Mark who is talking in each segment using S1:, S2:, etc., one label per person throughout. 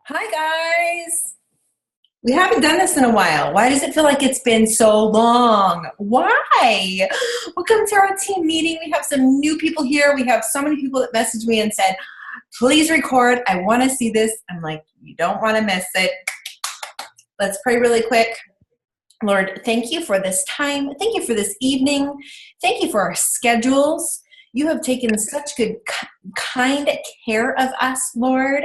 S1: Hi, guys. We haven't done this in a while. Why does it feel like it's been so long? Why? Welcome to our team meeting. We have some new people here. We have so many people that messaged me and said, please record. I want to see this. I'm like, you don't want to miss it. Let's pray really quick. Lord, thank you for this time. Thank you for this evening. Thank you for our schedules. You have taken such good, kind care of us, Lord.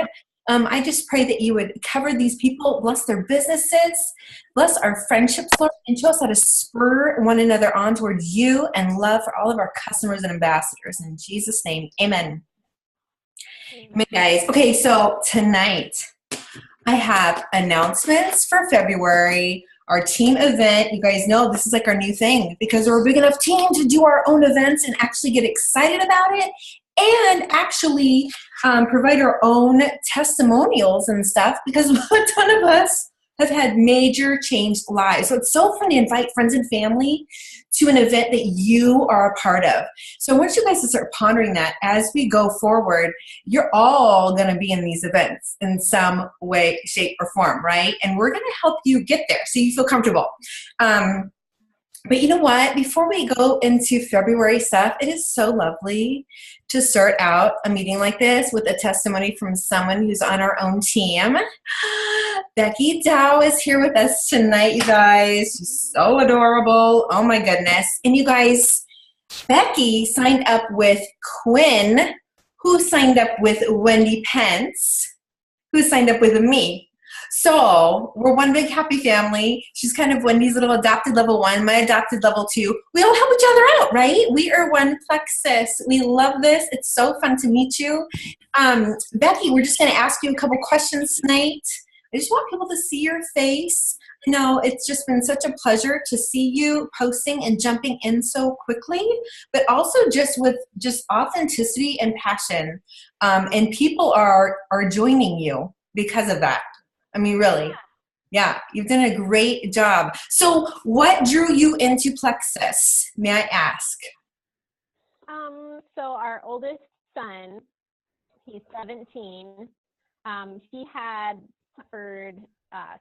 S1: I just pray that you would cover these people, bless their businesses, bless our friendships, Lord, and show us how to spur one another on towards you and love for all of our customers and ambassadors. In Jesus' name, amen. Amen, guys. Okay, so tonight, I have announcements for February, our team event. You guys know this is like our new thing because we're a big enough team to do our own events and actually get excited about it and actually provide our own testimonials and stuff because a ton of us have had major changed lives. So it's so fun to invite friends and family to an event that you are a part of. So I want you guys to start pondering that as we go forward. You're all going to be in these events in some way, shape, or form, right? And we're going to help you get there so you feel comfortable. But you know what? Before we go into February stuff, it is so lovely to start out a meeting like this with a testimony from someone who's on our own team. Becky Dow is here with us tonight, you guys. She's so adorable. Oh my goodness. And you guys, Becky signed up with Quinn, who signed up with Wendy Pence, who signed up with me. So we're one big happy family. She's kind of Wendy's little adopted level 1, my adopted level 2. We all help each other out, right? We are one plexus. We love this. It's so fun to meet you. Becky, we're just going to ask you a couple questions tonight. I just want people to see your face. No, it's just been such a pleasure to see you posting and jumping in so quickly, but also just with just authenticity and passion. And people are joining you because of that. I mean, really. Yeah, you've done a great job. So what drew you into Plexus, may I ask?
S2: So our oldest son, he's 17. He had suffered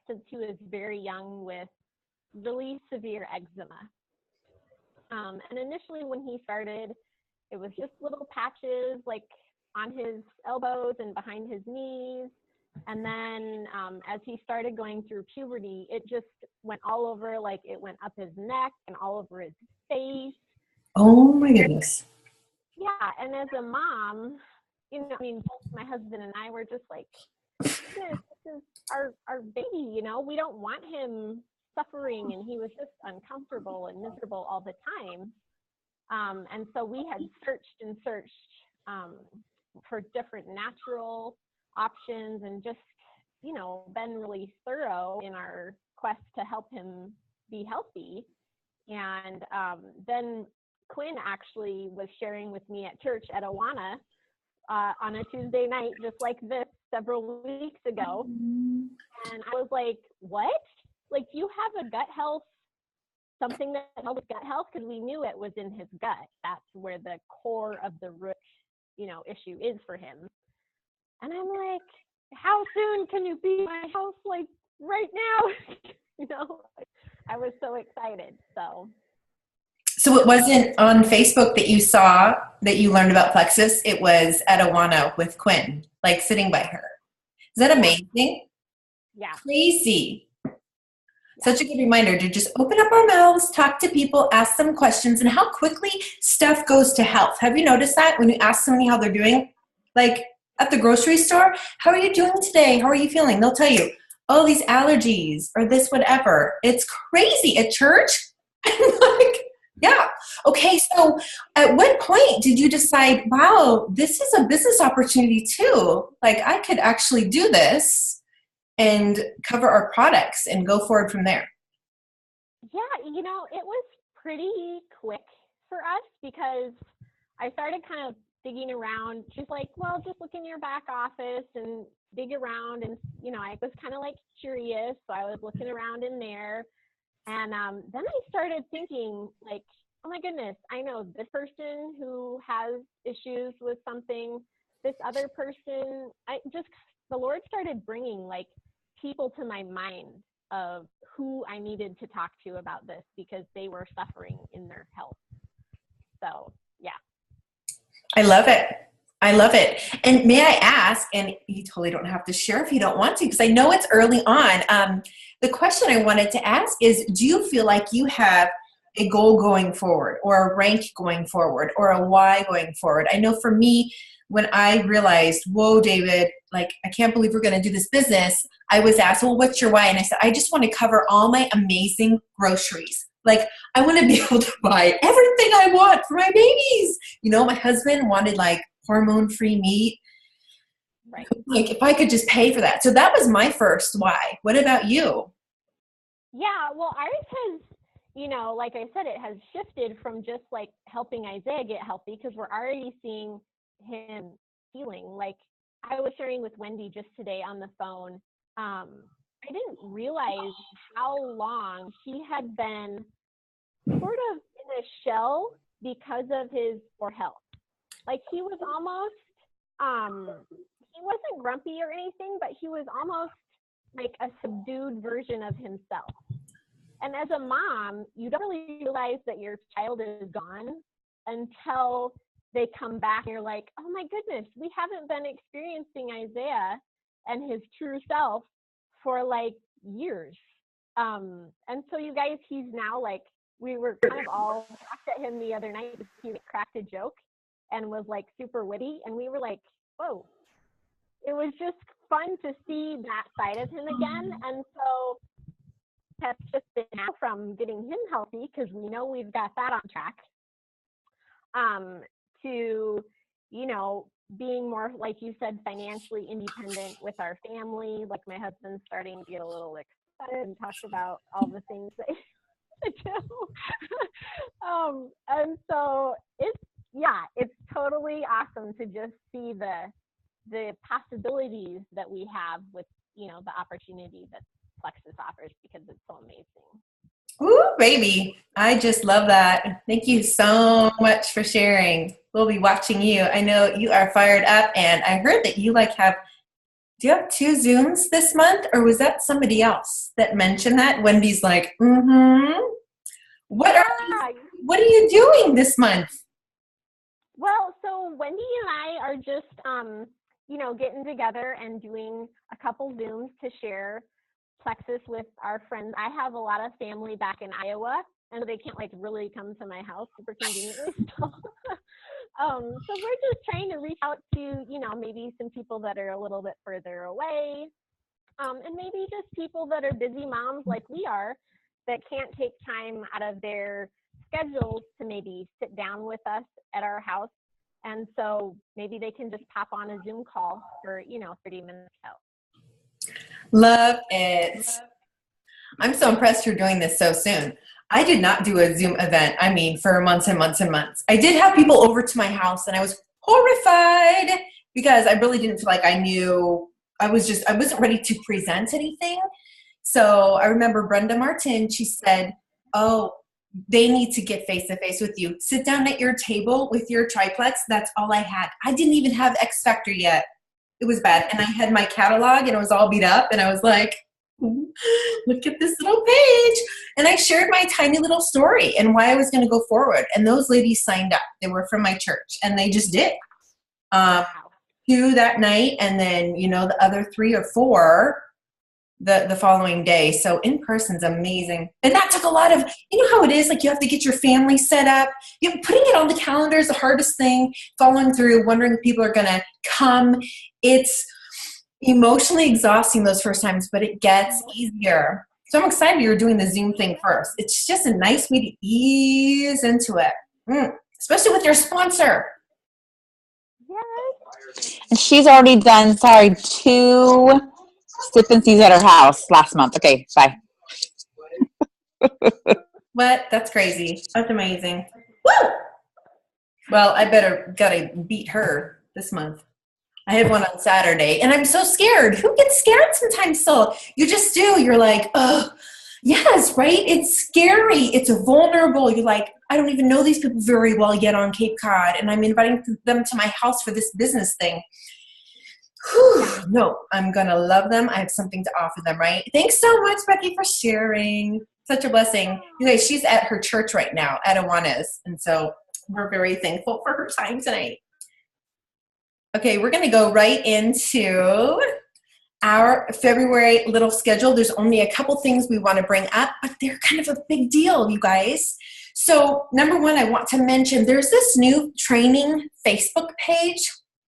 S2: since he was very young with really severe eczema. And initially when he started, it was just little patches like on his elbows and behind his knees. And then as he started going through puberty, it just went all over, like it went up his neck and all over his face.
S1: Oh my goodness.
S2: Yeah, and as a mom, I mean, both my husband and I were just like, this is our baby, we don't want him suffering, and he was just uncomfortable and miserable all the time. And so we had searched and searched for different natural options and just, been really thorough in our quest to help him be healthy. And then Quinn actually was sharing with me at church at Awana on a Tuesday night, just like this, several weeks ago. And I was like, what? Like, do you have a gut health, something that helps gut health? Because we knew it was in his gut. That's where the core of the root, issue is for him. And I'm like, how soon can you be in my house, like right now? I was so excited.
S1: So it wasn't on Facebook that you saw that you learned about Plexus. It was at Awana with Quinn, like sitting by her. Is that amazing?
S2: Yeah.
S1: Crazy. Such a good reminder to just open up our mouths, talk to people, ask them questions, and how quickly stuff goes to health. Have you noticed that when you ask somebody how they're doing? Like at the grocery store, how are you doing today? How are you feeling? They'll tell you, oh, these allergies or this whatever. It's crazy. At church, I'm like, yeah. Okay, so at what point did you decide, wow, this is a business opportunity too? Like I could actually do this and cover our products and go forward from there?
S2: Yeah, it was pretty quick for us because I started kind of digging around. She's like, well, just look in your back office and dig around. And, I was kind of like curious. So I was looking around in there. And then I started thinking like, oh my goodness, I know this person who has issues with something, this other person. I just the Lord started bringing like people to my mind of who I needed to talk to about this because they were suffering in their health. So, yeah.
S1: I love it. I love it. And may I ask, and you totally don't have to share if you don't want to, because I know it's early on. The question I wanted to ask is, do you feel like you have a goal going forward or a rank going forward or a why going forward? I know for me, when I realized, whoa, David, like, I can't believe we're going to do this business, I was asked, well, what's your why? And I said, I just want to cover all my amazing groceries. Like, I want to be able to buy everything I want for my babies. You know, my husband wanted like hormone-free meat.
S2: Right.
S1: Like, if I could just pay for that. So that was my first why. What about you?
S2: Yeah, well, ours has, you know, like I said, it has shifted from just like helping Isaiah get healthy because we're already seeing him healing. Like I was sharing with Wendy just today on the phone. I didn't realize how long he had been sort of in a shell because of his poor health. Like he was almost, he wasn't grumpy or anything, but he was almost like a subdued version of himself. And as a mom, you don't really realize that your child is gone until they come back and you're like, oh my goodness, we haven't been experiencing Isaiah and his true self for like years. And so you guys, he's now like, we were kind of all laughed at him the other night. He cracked a joke and was like super witty. And we were like, whoa, it was just fun to see that side of him again. And so that's just been now from getting him healthy, because we know we've got that on track, to, you know, being more, like you said, financially independent with our family. Like my husband's starting to get a little excited and talk about all the things that he do. And so it's totally awesome to just see the possibilities that we have with, you know, the opportunity that Plexus offers, because it's so amazing.
S1: Ooh, baby. I just love that. Thank you so much for sharing. We'll be watching you. I know you are fired up, and I heard that you do you have 2 Zooms this month, or was that somebody else that mentioned that? Wendy's like, What are you doing this month?
S2: Well, so Wendy and I are just, you know, getting together and doing a couple Zooms to share Plexus with our friends. I have a lot of family back in Iowa, and they can't like really come to my house super conveniently. So we're just trying to reach out to, you know, maybe some people that are a little bit further away, and maybe just people that are busy moms like we are that can't take time out of their schedules to maybe sit down with us at our house. And so maybe they can just pop on a Zoom call for, you know, 30 minutes out.
S1: Love it. I'm so impressed you're doing this so soon. I did not do a Zoom event, for months and months and months. I did have people over to my house, and I was horrified because I really didn't feel like I wasn't ready to present anything. So I remember Brenda Martin, she said, oh, they need to get face-to-face with you. Sit down at your table with your triplex. That's all I had. I didn't even have X Factor yet. It was bad. And I had my catalog, and it was all beat up. And I was like, look at this little page. And I shared my tiny little story and why I was going to go forward. And those ladies signed up. They were from my church, and they just did. 2 that night, and then, you know, the other 3 or 4 the following day. So in person's amazing. And that took a lot of, you know how it is, like you have to get your family set up. Putting it on the calendar is the hardest thing. Following through, wondering if people are going to come. It's emotionally exhausting those first times, but it gets easier. So I'm excited you're doing the Zoom thing first. It's just a nice way to ease into it, especially with your sponsor.
S2: Yes.
S3: And she's already done, 2 sip-and-sees at her house last month. Okay, bye.
S1: What? That's crazy. That's amazing. Woo! Well, I gotta beat her this month. I had one on Saturday, and I'm so scared. Who gets scared sometimes still? You just do. You're like, oh, yes, right? It's scary. It's vulnerable. You're like, I don't even know these people very well yet on Cape Cod, and I'm inviting them to my house for this business thing. Whew, no, I'm going to love them. I have something to offer them, right? Thanks so much, Becky, for sharing. Such a blessing. You guys, she's at her church right now at Awanas. And so we're very thankful for her time tonight. Okay, we're going to go right into our February little schedule. There's only a couple things we want to bring up, but they're kind of a big deal, you guys. So number one, I want to mention there's this new training Facebook page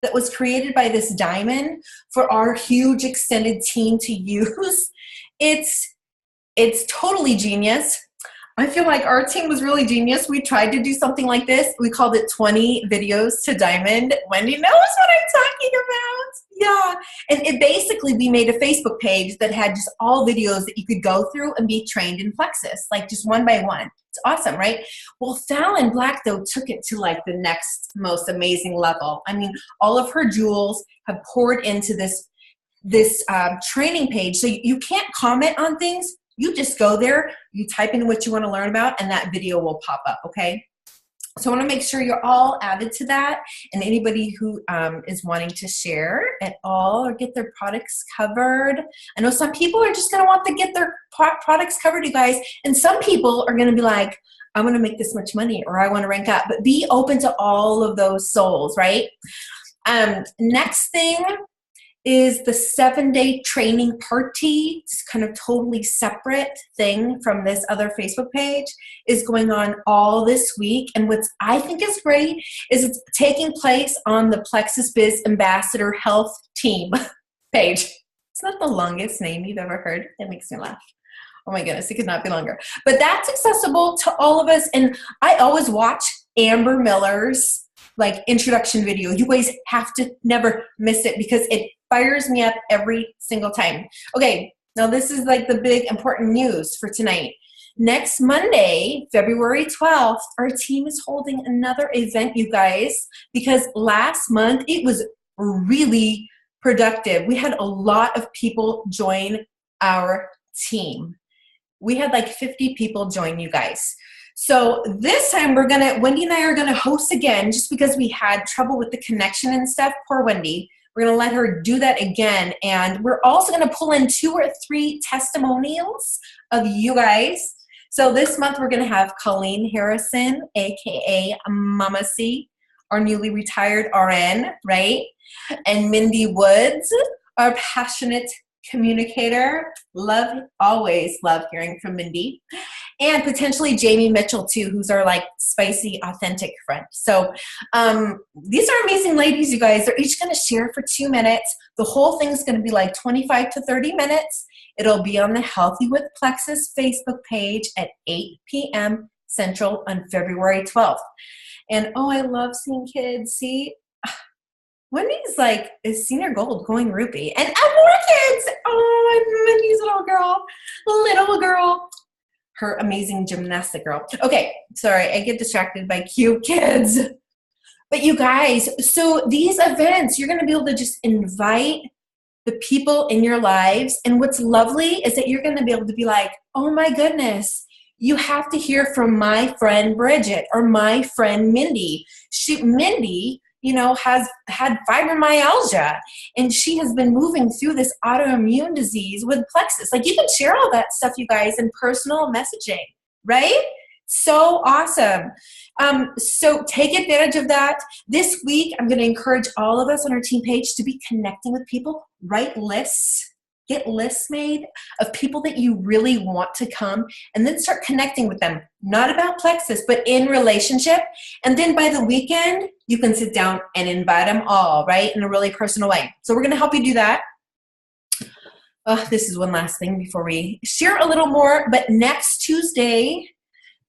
S1: that was created by this Diamond for our huge extended team to use. It's totally genius. I feel like our team was really genius. We tried to do something like this. We called it 20 videos to Diamond. Wendy knows what I'm talking about. Yeah. And it basically, we made a Facebook page that had just all videos that you could go through and be trained in Plexus, like just one by one. It's awesome, right? Well, Fallon Black, though, took it to like the next most amazing level. I mean, all of her jewels have poured into this training page. So you can't comment on things. You just go there, you type in what you want to learn about, and that video will pop up, okay? So I want to make sure you're all added to that, and anybody who is wanting to share at all or get their products covered. I know some people are just going to want to get their products covered, you guys, and some people are going to be like, I want to make this much money, or I want to rank up, but be open to all of those souls, right? Next thing is the 7-day training party. It's kind of totally separate thing from this other Facebook page, is going on all this week. And what I think is great is it's taking place on the Plexus Biz Ambassador Health Team page. It's not the longest name you've ever heard. That makes me laugh. Oh my goodness, it could not be longer. But that's accessible to all of us. And I always watch Amber Miller's like introduction video. You guys have to never miss it because it fires me up every single time. Okay, now this is like the big important news for tonight. Next Monday, February 12th, our team is holding another event, you guys, because last month it was really productive. We had a lot of people join our team. We had like 50 people join, you guys. So this time Wendy and I are gonna host again, just because we had trouble with the connection and stuff. Poor Wendy. We're gonna let her do that again. And we're also gonna pull in 2 or 3 testimonials of you guys. So this month we're gonna have Colleen Harrison, AKA Mama C, our newly retired RN, right? And Mindy Woods, our passionate communicator. Always love hearing from Mindy. And potentially Jamie Mitchell too, who's our like spicy, authentic friend. So these are amazing ladies, you guys. They're each gonna share for 2 minutes. The whole thing's gonna be like 25 to 30 minutes. It'll be on the Healthy with Plexus Facebook page at 8 p.m. Central on February 12th. And oh, I love seeing kids. See, Wendy's like is senior gold going rupee. And more kids. Oh, Wendy's little girl. Her amazing gymnastic girl. Okay, sorry, I get distracted by cute kids. But you guys, so these events, you're gonna be able to just invite the people in your lives. And what's lovely is that you're gonna be able to be like, oh my goodness, you have to hear from my friend Bridget or my friend Mindy. Mindy, has had fibromyalgia, and she has been moving through this autoimmune disease with Plexus. Like, you can share all that stuff, you guys, in personal messaging, right? So awesome. So take advantage of that. This week, I'm going to encourage all of us on our team page to be connecting with people, write lists, get lists made of people that you really want to come, and then start connecting with them, not about Plexus, but in relationship. And then by the weekend, you can sit down and invite them all, right, in a really personal way. So we're going to help you do that. This is one last thing before we share a little more, but next Tuesday,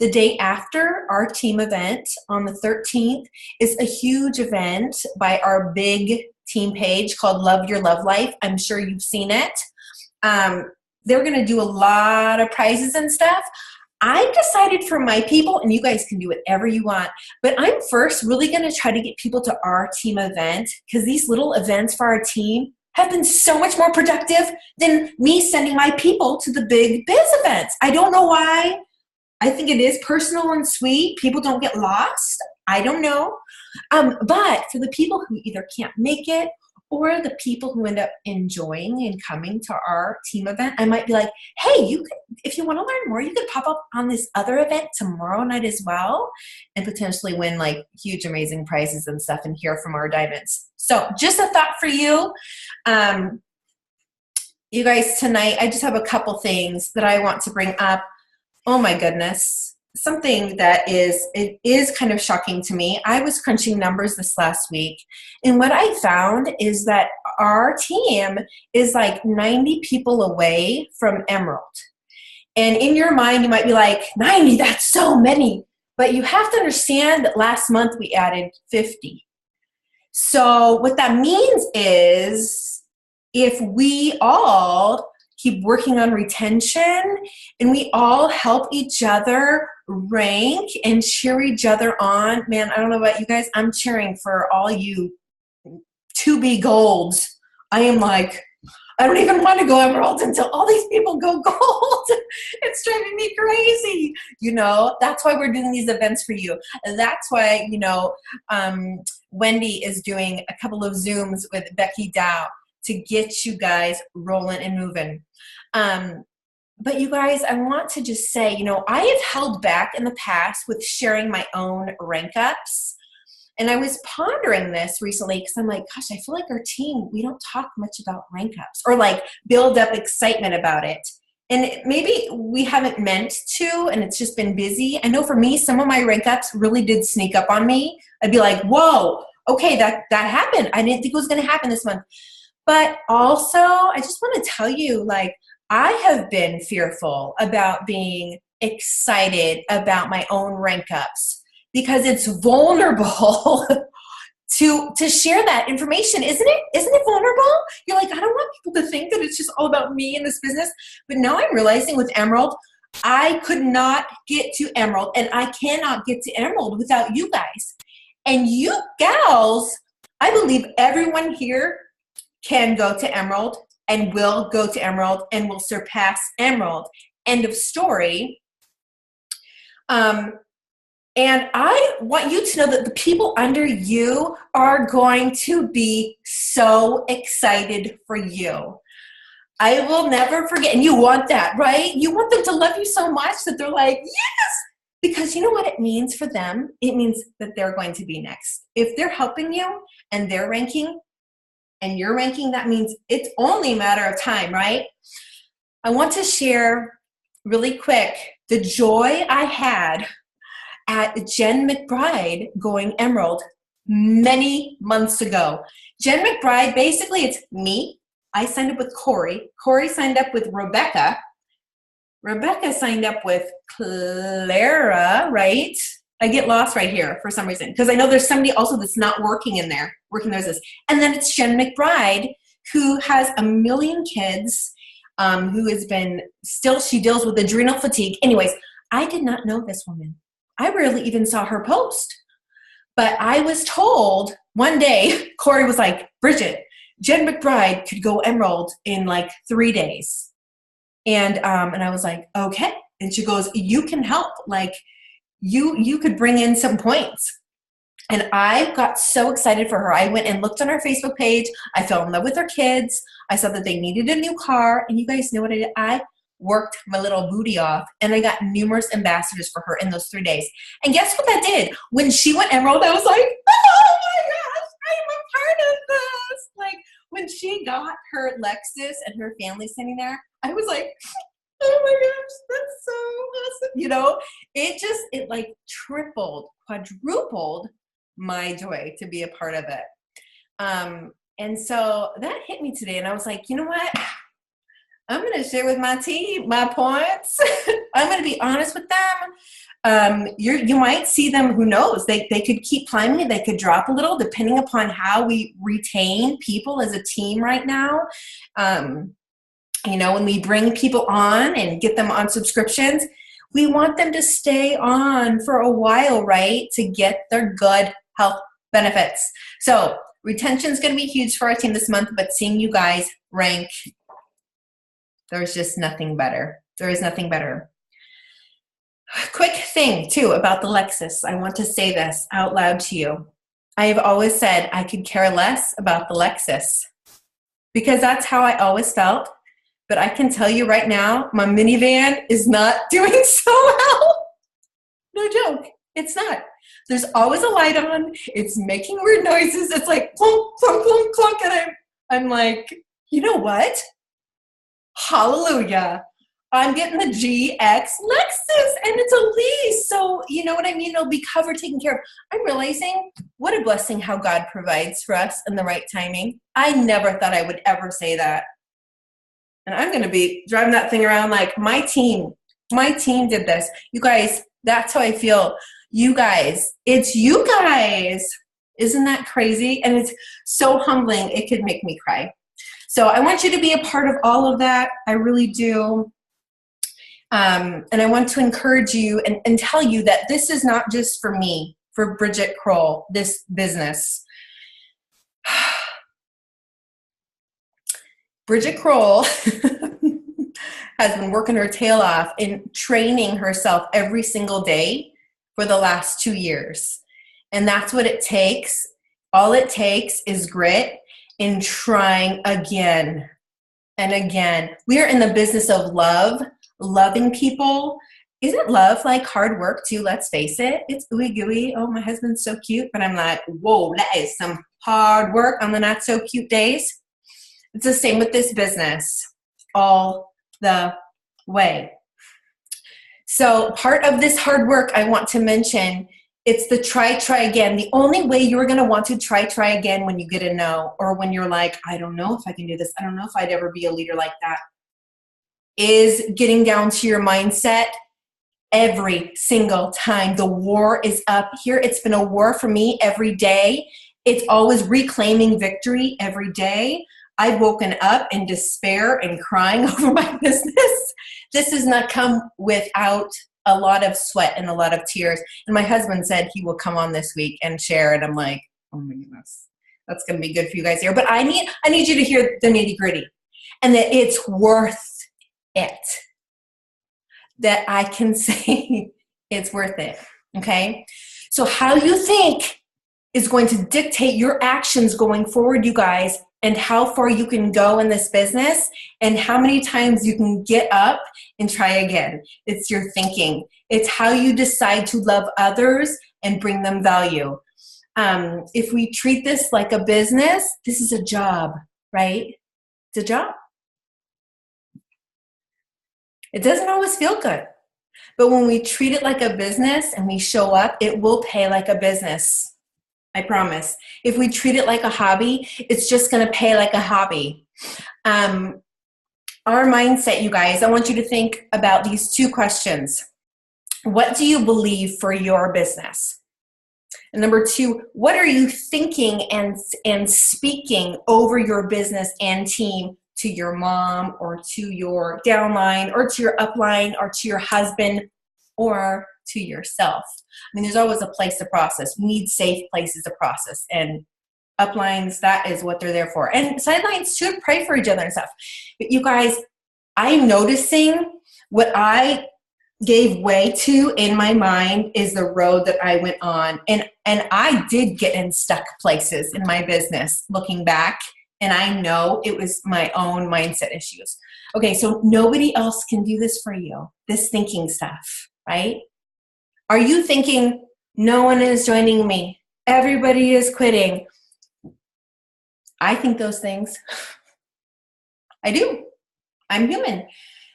S1: the day after our team event on the 13th, is a huge event by our big team page called Love Your Love Life. I'm sure you've seen it. They're going to do a lot of prizes and stuff. I've decided for my people, and you guys can do whatever you want, but I'm first really going to try to get people to our team event, because these little events for our team have been so much more productive than me sending my people to the big biz events. I don't know why. I think it is personal and sweet. People don't get lost. I don't know. But for the people who either can't make it or the people who end up enjoying and coming to our team event, I might be like, hey, you could, if you want to learn more, you could pop up on this other event tomorrow night as well and potentially win like huge, amazing prizes and stuff and hear from our diamonds. So just a thought for you. You guys, tonight, I just have a couple things that I want to bring up. Oh my goodness. Something that is kind of shocking to me. I was crunching numbers this last week, and what I found is that our team is like 90 people away from Emerald. And in your mind, you might be like, 90, that's so many. But you have to understand that last month we added 50. So what that means is if we all keep working on retention and we all help each other rank and cheer each other on, man, I don't know about you guys, I'm cheering for all you to be golds. I am like, I don't even want to go Emerald until all these people go gold. It's driving me crazy. You know, that's why we're doing these events for you. And that's why, you know, Wendy is doing a couple of Zooms with Becky Dow to get you guys rolling and moving. But you guys, I want to just say, you know, I have held back in the past with sharing my own rank ups. And I was pondering this recently because I'm like, gosh, I feel like our team, we don't talk much about rank ups or like build up excitement about it. And maybe we haven't meant to, and it's just been busy. I know for me, some of my rank ups really did sneak up on me. I'd be like, whoa, okay, that happened. I didn't think it was going to happen this month. But also, I just want to tell you, like, I have been fearful about being excited about my own rank ups because it's vulnerable to share that information, isn't it? Isn't it vulnerable? You're like, I don't want people to think that it's just all about me in this business. But now I'm realizing with Emerald, I could not get to Emerald, and I cannot get to Emerald without you guys. And you gals, I believe everyone here can go to Emerald and will go to Emerald and will surpass Emerald. End of story. And I want you to know that the people under you are going to be so excited for you. I will never forget. And you want that, right? You want them to love you so much that they're like, yes! Because you know what it means for them? It means that they're going to be next. If they're helping you and they're ranking, and you're ranking, that means it's only a matter of time, right? I want to share really quick the joy I had at Jen McBride going Emerald many months ago. Jen McBride, basically it's me. I signed up with Corey. Corey signed up with Rebecca. Rebecca signed up with Clara, right? I get lost right here for some reason because I know there's somebody also that's not working in there, working those this. And then it's Jen McBride, who has 1 million kids, who has been still, she deals with adrenal fatigue. Anyways, I did not know this woman. I rarely even saw her post. But I was told one day, Corey was like, Bridget, Jen McBride could go Emerald in like 3 days. And I was like, okay. And she goes, you can help. Like, you could bring in some points. And I got so excited for her. I went and looked on her Facebook page. I fell in love with her kids. I saw that they needed a new car. And you guys know what I did? I worked my little booty off, and I got numerous ambassadors for her in those 3 days. And guess what that did? When she went Emerald, I was like, oh my gosh, I'm a part of this. Like, when she got her Lexus and her family sitting there, I was like, oh my gosh, that's so awesome. You know, it like tripled, quadrupled my joy to be a part of it. And so that hit me today. And I was like, you know what? I'm going to share with my team my points. I'm going to be honest with them. You might see them, who knows? They could keep climbing. They could drop a little depending upon how we retain people as a team right now. You know, when we bring people on and get them on subscriptions, we want them to stay on for a while, right? To get their good health benefits. So retention is going to be huge for our team this month, but seeing you guys rank, there's just nothing better. There is nothing better. Quick thing, too, about the Lexus. I want to say this out loud to you. I've always said I could care less about the Lexus because that's how I always felt. But I can tell you right now, my minivan is not doing so well. No joke. It's not. There's always a light on. It's making weird noises. It's like clunk, clunk, clunk, clunk. And I'm like, you know what? Hallelujah. I'm getting the GX Lexus and it's a lease. So you know what I mean? It'll be covered, taken care of. I'm realizing what a blessing how God provides for us in the right timing. I never thought I would ever say that. And I'm going to be driving that thing around like my team did this. You guys, that's how I feel. You guys, it's you guys. Isn't that crazy? And it's so humbling. It could make me cry. So I want you to be a part of all of that. I really do. And I want to encourage you and tell you that this is not just for me, for Bridget Kroll, this business. Bridget Kroll has been working her tail off in training herself every single day for the last 2 years. And that's what it takes. All it takes is grit in trying again and again. We are in the business of love, loving people. Isn't love like hard work too? Let's face it. It's ooey gooey. Oh, my husband's so cute. But I'm like, whoa, that is some hard work on the not so cute days. It's the same with this business all the way. So part of this hard work I want to mention, it's the try again. The only way you're going to want to try again when you get a no, or when you're like, I don't know if I can do this. I don't know if I'd ever be a leader like that, is getting down to your mindset every single time. The war is up here. It's been a war for me every day. It's always reclaiming victory every day. I've woken up in despair and crying over my business. This has not come without a lot of sweat and a lot of tears. And my husband said he will come on this week and share it. I'm like, oh my goodness, that's going to be good for you guys here. But I need you to hear the nitty gritty and that it's worth it. That I can say it's worth it. Okay. So how you think is going to dictate your actions going forward, you guys, and how far you can go in this business and how many times you can get up and try again. It's your thinking. It's how you decide to love others and bring them value. If we treat this like a business, this is a job, right? It's a job. It doesn't always feel good. But when we treat it like a business and we show up, it will pay like a business. I promise. If we treat it like a hobby, it's just going to pay like a hobby. Our mindset, you guys, I want you to think about these two questions. What do you believe for your business? And number two, what are you thinking and speaking over your business and team to your mom or to your downline or to your upline or to your husband or to yourself? I mean, there's always a place to process. We need safe places to process. And uplines, that is what they're there for. And sidelines should pray for each other and stuff. But you guys, I'm noticing what I gave way to in my mind is the road that I went on. And I did get in stuck places in my business looking back. And I know it was my own mindset issues. Okay, so nobody else can do this for you, this thinking stuff, right? Are you thinking, no one is joining me, everybody is quitting? I think those things. I do. I'm human.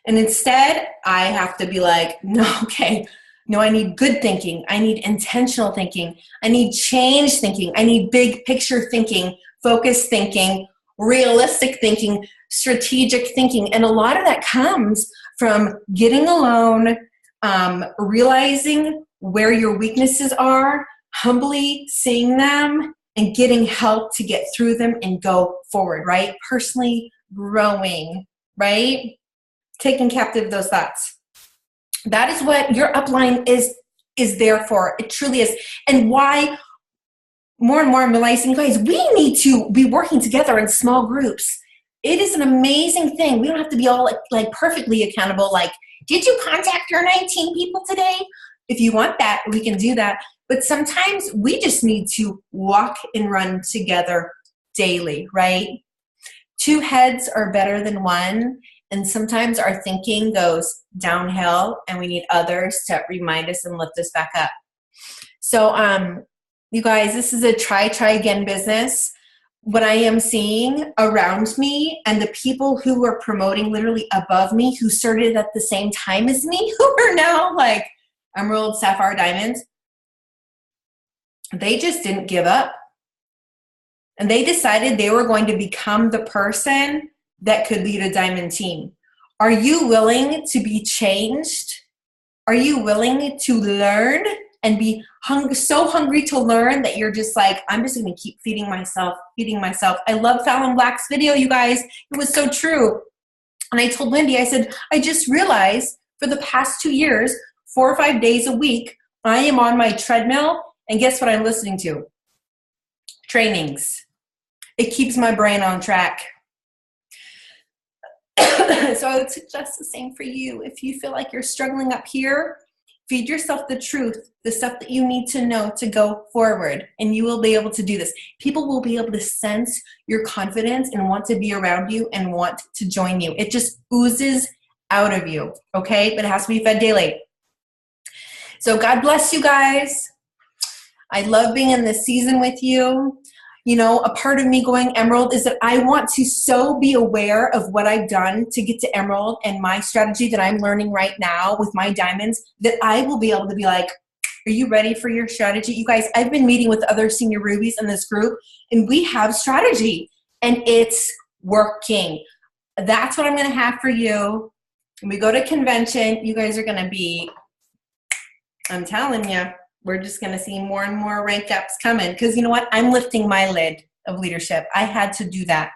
S1: And instead, I have to be like, no, okay, no, I need good thinking. I need intentional thinking. I need change thinking. I need big picture thinking, focused thinking, realistic thinking, strategic thinking. And a lot of that comes from getting alone, realizing where your weaknesses are, humbly seeing them, and getting help to get through them and go forward, right? Personally growing, right? Taking captive those thoughts. That is what your upline is there for. It truly is. And why more and more I'm realizing, guys, we need to be working together in small groups. It is an amazing thing. We don't have to be all like perfectly accountable. Like, did you contact your 19 people today? If you want that, we can do that. But sometimes we just need to walk and run together daily, right? Two heads are better than one. And sometimes our thinking goes downhill and we need others to remind us and lift us back up. So, you guys, this is a try again business. What I am seeing around me and the people who are promoting literally above me, who started at the same time as me, who are now like emerald, sapphire, diamonds, they just didn't give up. And they decided they were going to become the person that could lead a diamond team. Are you willing to be changed? Are you willing to learn and be so hungry to learn that you're just like, I'm just going to keep feeding myself. I love Fallon Black's video, you guys. It was so true. And I told Wendy, I said, I just realized for the past 2 years, 4 or 5 days a week, I am on my treadmill. And guess what I'm listening to? Trainings. It keeps my brain on track. So I would suggest the same for you. If you feel like you're struggling up here, feed yourself the truth, the stuff that you need to know to go forward, and you will be able to do this. People will be able to sense your confidence and want to be around you and want to join you. It just oozes out of you, okay? But it has to be fed daily. So God bless you guys. I love being in this season with you. You know, a part of me going emerald is that I want to so be aware of what I've done to get to emerald and my strategy that I'm learning right now with my diamonds, that I will be able to be like, are you ready for your strategy? You guys, I've been meeting with other senior rubies in this group, and we have strategy, and it's working. That's what I'm going to have for you. When we go to convention, you guys are going to be, I'm telling you, we're just going to see more and more rank ups coming. Because you know what? I'm lifting my lid of leadership. I had to do that.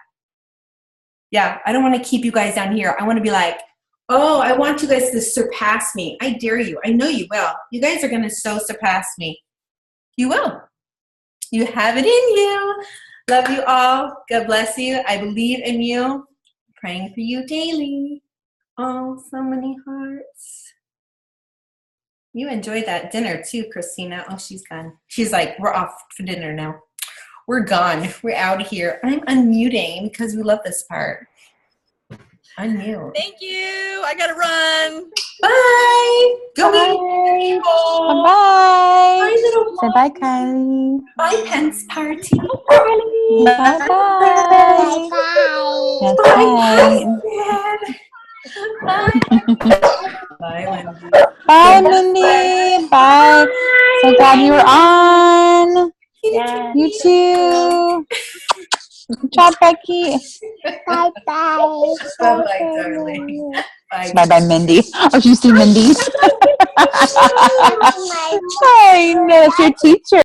S1: Yeah, I don't want to keep you guys down here. I want to be like, oh, I want you guys to surpass me. I dare you. I know you will. You guys are going to so surpass me. You will. You have it in you. Love you all. God bless you. I believe in you. Praying for you daily. Oh, so many hearts. You enjoyed that dinner too, Christina. Oh, she's gone. She's like, we're off for dinner now. We're gone. We're out of here. I'm unmuting because we love this part. Unmute.
S4: Thank you. I gotta run.
S1: Bye. Go meet people.
S3: Bye-bye.
S1: Bye, little
S3: Say
S1: one.
S3: bye, Kylie.
S1: Bye, Pence Party.
S3: Bye-bye. Yes, bye.
S1: Bye, Wendy.
S3: Bye, Mindy. Bye. So glad you were on.
S2: Yes.
S3: You too. Good job, Becky.
S5: Bye-bye.
S1: Bye-bye, darling. Bye.
S3: Bye-bye, Mindy. Oh, you see Mindy? I know, that's your teacher.